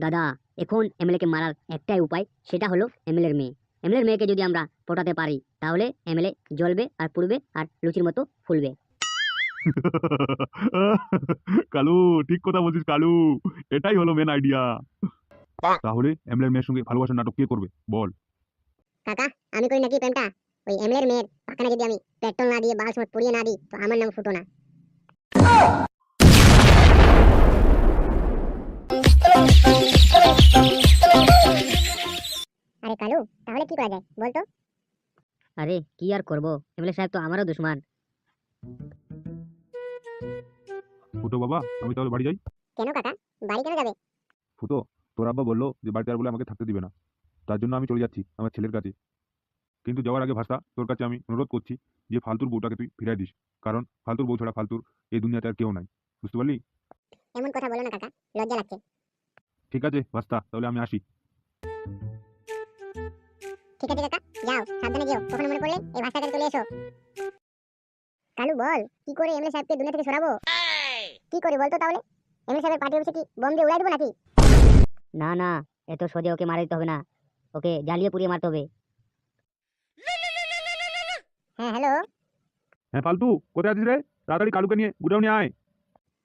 দাদা, এখন এমএলএ কে মারার একটাই উপায়, সেটা হলো এমএলএর মেয়ে। এমএলএর মেয়েকে যদি আমরা পটাতে পারি তাহলে এমএলএ জ্বলবে আর পুড়বে আর লুচির মতো ফুলবে। কালু, ঠিক কথা বলছিস কালু। এটাই হলো মেন আইডিয়া। তাহলে এমএলএর মেয়ের সঙ্গে ভালোবাসার নাটক কে করবে বল? কাকা, আমি করি নাকি প্রেমটা? ওই এমএলএর মেয়ের পাখানে যদি আমি পেট্রোল না দিয়ে বাল সময় পুড়িয়ে না দিই তো আমার নাম ফুটো না। আরে কালু, তাহলে কি করা যায় বলতো? আরে কি আর করব, এমএলএ সাহেব তো আমারও দুশ্মন। ফুটো বাবা, আমি তাহলে বাড়ি যাই। কেন কাকা, বাড়ি কেন যাবে? ফুটো, তোর আব্বা বললো যে বাড়িতে আর বলে আমাকে থাকতে দিবে না, তার জন্য আমি চলে যাচ্ছি আমার ছেলের কাছে। কিন্তু যাওয়ার আগে ভাষা তোর কাছে আমি অনুরোধ করছি যে ফালতুর বউটাকে তুই ফিরাই দিস, কারণ ফালতুর বউ ছাড়া ফালতুর এই দুনিয়াতে আর কেউ নাই। বুঝতে পারলি? এমন কথা বলো না কাকা, লজ্জা লাগছে। ঠিক আছে ভাস্তা, তাহলে আমি আসি। ঠিক আছে কাকা, যাও সাবধানে যেও, কখনো মনে পড়লে এই ভাষাটা চলে এসো। কালু বল, কি করে এমএলএ সাহেবকে দুনিয়া থেকে সরাবো? কি করে বলতো তাহলে? এমএলএ সাহেবের পার্টি অফিসে কি বোম দিয়ে উড়াই দেবো নাকি? না না, এত সোজা ওকে মারা দিতে হবে না, ওকে জ্বালিয়ে পুড়িয়ে মারতে হবে। হ্যাঁ হ্যালো। হ্যাঁ ফালতু, কোথায় আছিস রে? তাড়াতাড়ি কালুকে নিয়ে গুডাউনে আয়।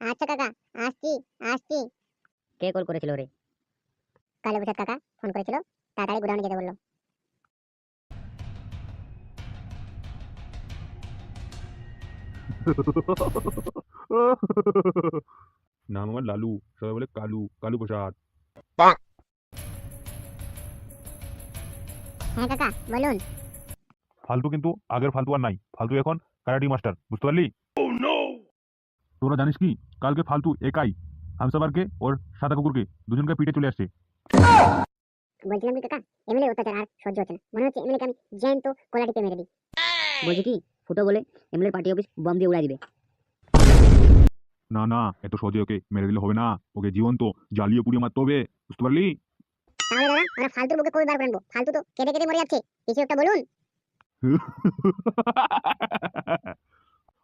আচ্ছা কাকা, আসছি আসছি। কে কল করেছিল রে? কালু প্রসাদ কাকা ফোন করেছিল, তাড়াতাড়ি গোডাউনে যেতে বললো। নাম আমার লালু, সবাই বলে কালু, কালু প্রসাদ। হ্যাঁ কাকা বলুন। ফালতু কিন্তু আগের ফালতু আর নাই, ফালতু এখন কারাটি মাস্টার, বুঝতে পারলি? তোরা জানিস কি, কালকে ফালতু একাই হামসাবারকে ওর সাদা কুকুরকে দুজনকে পিটে চলে আসছে। বলছিলাম কি কাকা, এমএলএ অত্যাচার আর সহ্য হচ্ছে না, মনে হচ্ছে এমএলএ কে আমি জ্যান্ত কোলাটিতে মেরে দিই। বলছি কি, ফুটো বলে এমএলএ পার্টি অফিস বম দিয়ে উড়াই দিবে। না না, এত সহজে ওকে মেরে দিলে হবে না, ওকে জীবন্ত জ্বালিয়ে পুড়িয়ে মারতে হবে, বুঝতে পারলি? তাহলে দাদা, আমরা ফালতুর বুকে কবে বার করে আনবো? ফালতু তো কেঁদে কেঁদে মরে যাচ্ছে, কিছু একটা বলুন।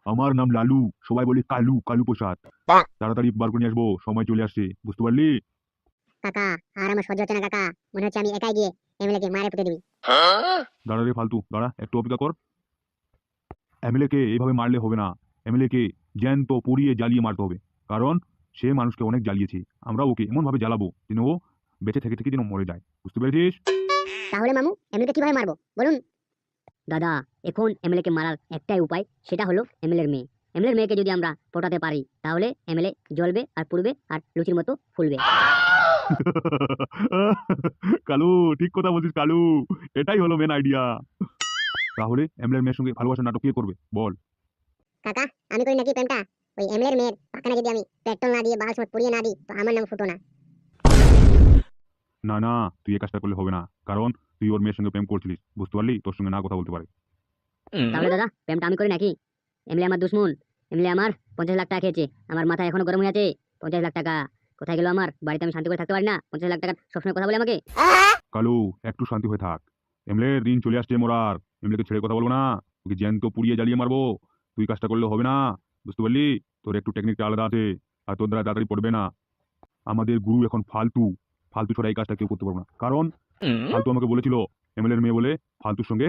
আমার নাম লালু, সবাই বলি কালু, কালু প্রসাদ। তাড়াতাড়ি বার করে নিয়ে আসবো, সময় চলে আসছে, বুঝতে পারলি? কাকা, আর আমার সহ্য হচ্ছে না কাকা, মনে হচ্ছে আমি একাই গিয়ে এমএলএ কে মারে পুঁতে দিবি। দাঁড়া রে ফালতু, দাঁড়া একটু অপেক্ষা কর। এমএলএ কে এইভাবে মারলে হবে না, এমএলএ কে জ্যান্ত পুড়িয়ে জ্বালিয়ে মারতে হবে, কারণ সে মানুষকে অনেক জ্বালিয়েছে। আমরা ওকে এমন ভাবে জ্বালাবো যেন ও বেঁচে থেকে থেকে যেন মরে যায়, বুঝতে পেরেছিস? তাহলে মামু, এমএলএ কে কিভাবে মারবো বলুন? দাদা, এখন এমএলএ কে মারার একটাই উপায়, সেটা হলো এমএলএর মেয়ে। এমএলএর মেয়েকে যদি আমরা পটাতে পারি তাহলে এমএলএ জ্বলবে আর পুড়বে আর লুচির মতো ফুলবে। কালু, ঠিক কথা বলছিস কালু। এটাই হলো মেন আইডিয়া। তাহলে এমএলএর মেয়ের সঙ্গে ভালোবাসার নাটক কে করবে বল? কাকা, আমি করি নাকি প্রেমটা? ওই এমএলএর মেয়ের পাখানে যদি আমি পেট্রোল না দিয়ে বাল সময় পুড়িয়ে না দিই তো আমার নাম ফুটো না। না না, তুই এই কাজটা করলে হবে না, কারণ তুই ওর মেয়ের সঙ্গে প্রেম করছিলিস, বুঝতে পারলি? তোর সঙ্গে না কথা বলতে পারে। তাহলে দাদা, প্রেমটা আমি করি নাকি? এমএলএ আমার দুশ্মন, এমএলএ আমার 50 লাখ টাকা খেয়েছে, আমার মাথা এখনো গরম হয়ে আছে। 50 লাখ টাকা কোথায় গেল আমার? বাড়িতে আমি শান্তি করে থাকতে পারি না? 50 লাখ টাকা সবসময় কথা বলে আমাকে। কালু, একটু শান্তি হয়ে থাক। এমএলএর দিন চলে আসছে মোরার, এমএলএকে ছেড়ে কথা বলবো না, ওকে জ্যান্ত পুড়িয়ে জ্বালিয়ে মারবো। তুই কাজটা করলে হবে না, বুঝতে পারলি? তোর একটু টেকনিকটা আলাদা আছে, আর তোর দ্বারা তাড়াতাড়ি পড়বে না। আমাদের গুরু এখন ফালতু, ফালতু ছাড়া এই কাজটা কেউ করতে পারবো না, কারণ ফালতু আমাকে বলেছিল এমএলএর মেয়ে বলে ফালতুর সঙ্গে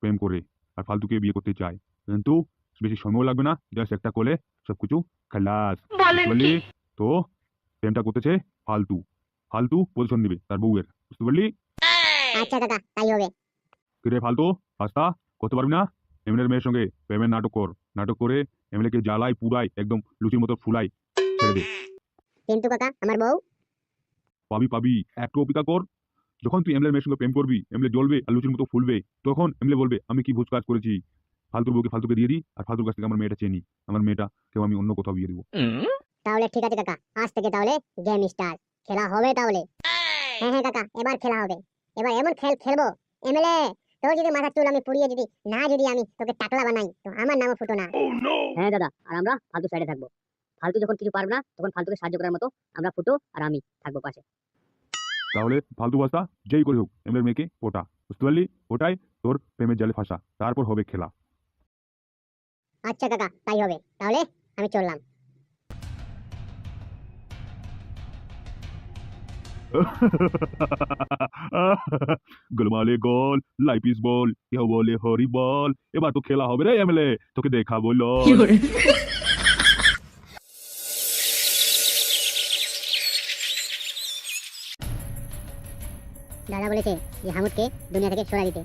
প্রেম করে আর ফালতুকে বিয়ে করতে চায়, কিন্তু বেশি সময়ও লাগবে না, জাস্ট একটা কোলে সবকিছু খালাস, বুঝতে পারলি? তো প্রেমটা করতেছে ফালতু, ফালতু পজিশন দিবে তার বউয়ের, বুঝতে পারলি? আচ্ছা কাকা, তাই হবে। কিরে ফালতু, রাস্তা করতে পারবি না? এমএলএর মেয়ের সঙ্গে প্রেমের নাটক কর, নাটক করে এমএলএ কে জ্বালাই পুরাই একদম লুচির মতো ফুলাই ছেড়ে দে। কিন্তু কাকা, আমার বউ? পাবি পাবি, একটু অপেক্ষা কর। যখন তুই এমএলএর মেয়ের সঙ্গে প্রেম করবি, এমএলএ জ্বলবে আর লুচির মতো ফুলবে, তখন এমএলএ বলবে আমি কি ভুল কাজ করেছি, ফালতুর বউকে ফালতুকে দিয়ে দিই আর ফালতুর কাছ থেকে আমার মেয়েটা চেনি, আমার মেয়েটা কেউ আমি অন্য কোথাও বিয়ে দিব। তাহলে ঠিক আছে কাকা, আজ থেকে তাহলে গেম স্টার্ট, খেলা হবে তাহলে। হ্যাঁ হ্যাঁ কাকা, এবার খেলা হবে। এবার এমন খেল খেলবো, এমএলএ তোর যদি মাথার চুল আমি পুড়িয়ে যদি না যদি আমি তোকে টাকলা বানাই তো আমার নামও ফুটো না। হ্যাঁ দাদা, আর আমরা ফালতু সাইডে থাকবো। ফালতু যখন কিছু পারবে না তখন ফালতুকে সাহায্য করার মতো আমরা ফুটো আর আমি থাকবো পাশে। তাহলে ফালতু বাস্তা যেই করে হোক এমএলএর মেয়েকে ওটা, বুঝতে পারলি? ওটাই তোর প্রেমের জালে ফাঁসা, তারপর হবে খেলা। আচ্ছা কাকা, তাই হবে, তাহলে আমি চললাম। গোলমালে গোল, লাইফ ইজ বল, কেউ বলে হরি বল। এবার তো খেলা হবে রে এমএলএ, তোকে দেখাবো লল। দাদা বলেছে যে হামুদকে দুনিয়া থেকে সরা দিতে।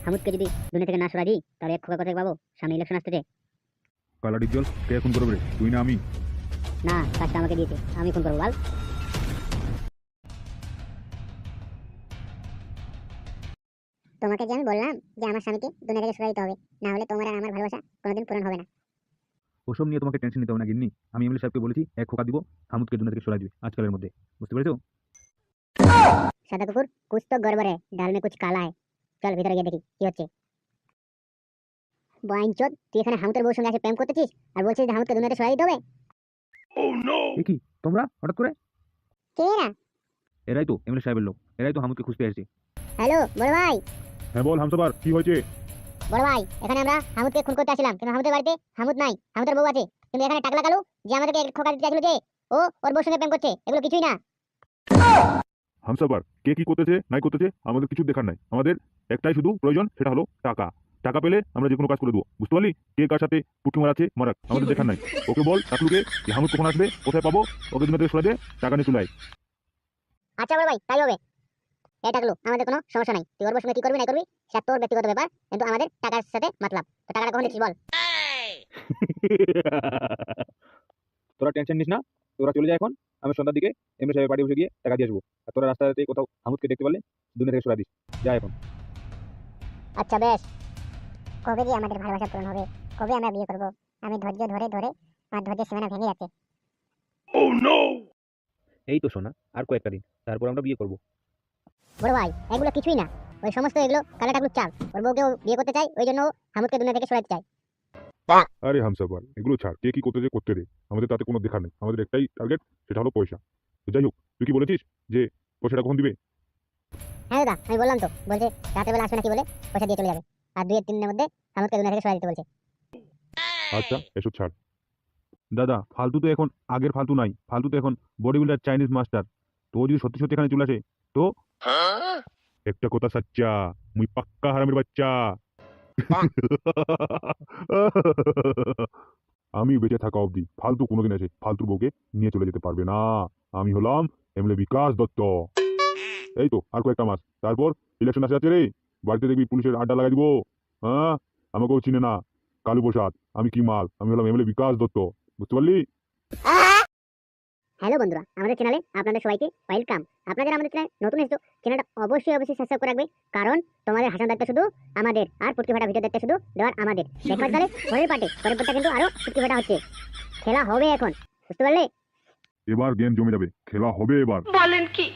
হামুদকে যদি দুনিয়া থেকে না সরা দিই তাহলে এক খোকা কোথায় পাবো? সামনে ইলেকশন আসতেছে। কালা ডিপজল, কে খুন করবে রে, তুই না আমি? না, কাজটা আমাকে দিয়েছে, আমি ফোন করবো বল। তোমাকে যে আমি বললাম যে আমার স্বামীকে দুনিয়া থেকে সরা দিতে হবে, না হলে তোমার আর আমার ভালোবাসা কোনোদিন পূরণ হবে না। ওসব নিয়ে তোমাকে টেনশন নিতে হবে না গিন্নি। আমি এমএলএ সাহেবকে বলেছি এক খোকা দিব, হামুদকে দুনিয়া থেকে সরাই দিবে আজকালের মধ্যে। বুঝতে পেরেছো? সাদা কুকুর কুছ তো গড়বড় ডাল মে কুছ কালা চল ভিতরে গিয়ে দেখি কি হচ্ছে। বাইনচোদ, তুই এখানে হামুদের বউর সঙ্গে এসে প্রেম করতেছিস আর বলছিস যে হামুদকে দুনিয়াতে সরাই দিতে হবে? এ কি তোমরা হঠাৎ করে? কে এরা? এরাই তো এমএলএ সাহেবের লোক, এরাই তো হামুদকে খুঁজতে এসেছে। হ্যালো বড় ভাই। হ্যাঁ বল হামসাবার, কি হয়েছে? বড় ভাই, এখানে আমরা হামুদকে খুন করতে আসছিলাম, কিন্তু হামুদের বাড়িতে হামুদ নাই, হামুদের বউ আছে। কিন্তু এখানে টাকলা কালু যে আমাদেরকে খোকা দিতে চাইছিল যে ও ওর বউর সঙ্গে প্রেম করছে, এগুলো কিছুই না। হামসাবার, কে কি করতেছে নাই করতেছে আমাদের কিছু দেখার নাই। আমাদের একটাই শুধু প্রয়োজন, সেটা হলো টাকা। টাকা পেলে আমরা যে কোনো কাজ করে দেবো। বুঝতে পারলি? কে কার সাথে পুটকি মারাচ্ছে মারাক, আমাদের দেখার নাই। ওকে বল টাকলুকে যে হামুদ কখন আসবে, কোথায় পাবো, ওকে দুনিয়া থেকে সরে দে, টাকা নিয়ে চলে আয়। আচ্ছা বড় ভাই, তাই হবে। এই টাকলু, আমাদের কোনো সমস্যা নাই, তুই ওর বউর সঙ্গে কি করবি না করবি সেটা তোর ব্যক্তিগত ব্যাপার, কিন্তু আমাদের টাকার সাথে মতলব। তো টাকাটা কখন দিচ্ছিস বল? তোরা টেনশন নিস না, তোরা চলে যা এখন। আমি সন্ধ্যার দিকে এমএলএ সাহেবের বাড়ি বসে গিয়ে টাকা দিয়ে আসবো। আর তোরা রাস্তাতে কোথাও হামুদকে দেখতে পারলে দুনিয়া থেকে সরাই দিস। যা এখন। আচ্ছা বেশ। কবে যে আমাদের ভালোবাসা পূরণ হবে, কবে আমরা বিয়ে করব? আমি ধৈর্য ধরে ধরে আমার ধৈর্যের সীমানা ভেঙে যাচ্ছে। এই তো শোনা, আর কয়েকটা দিন, তারপর আমরা বিয়ে করবো। বড় ভাই, এগুলো কিছুই না, ওই সমস্ত এগুলো কালা টাকলুর চাল। ওর বউকে ও বিয়ে করতে চাই, ওই জন্য ও হামুদকে দুনিয়া থেকে সরাতে চাই। আরে হামসাবার, এগুলো ছাড়, কে কি করতেছে করতে দে, আমাদের তাতে কোনো দেখার নেই। আমাদের একটাই টার্গেট, সেটা হলো পয়সা। তো যাই হোক, তুই কি বলেছিস যে পয়সাটা কখন দিবে? হ্যাঁ দাদা, আমি বললাম তো, বলছে রাতের বেলা আসবে নাকি বলে পয়সা দিয়ে চলে যাবে, আর 2-3 দিনের মধ্যে হামুদকে দুনিয়া থেকে সরাই দিতে বলছে। আচ্ছা এসব ছাড় দাদা, ফালতু তো এখন আগের ফালতু নাই, ফালতু তো এখন বডি বিল্ডার চাইনিজ মাস্টার। তো ও যদি সত্যি সত্যি এখানে চলে আসে তো একটা কথা সাচ্চা, মুই পাক্কা হারামের বাচ্চা। আমি বেঁচে থাকা অবধি ফালতু কোনোদিন এসে ফালতুর বউকে নিয়ে চলে যেতে পারবে না। আমি হলাম এমএলএ বিকাশ দত্ত। এই তো আর কয়েকটা মাস, তারপর ইলেকশন আসে যাচ্ছে রে। বাড়িতে দেখবি পুলিশের আড্ডা লাগাই দিব। হ্যাঁ, আমাকেও চিনে না কালু প্রসাদ, আমি কি মাল, আমি হলাম এমএলএ বিকাশ দত্ত। বুঝতে পারলি? হ্যালো বন্ধুরা, আমাদের চ্যানেলে আপনাদের সবাইকে ওয়েলকাম। আপনারা আমাদের চ্যানেলে নতুন এসেছো, চ্যানেলটা অবশ্যই সাবস্ক্রাইব করে রাখবে, কারণ তোমাদের হাসান দায়িত্ব শুধু আমাদের, আর পুটকি ফাটা ভিডিও দেখতে শুধু দেওয়ার আমাদের। দেখবার তাহলে পরের পার্টটা কিন্তু আরো পুটকি ফাটা হচ্ছে, খেলা হবে এখন। বুঝতে পারলে? এবার গেম জমে যাবে, খেলা হবে এবার। বলেন কি?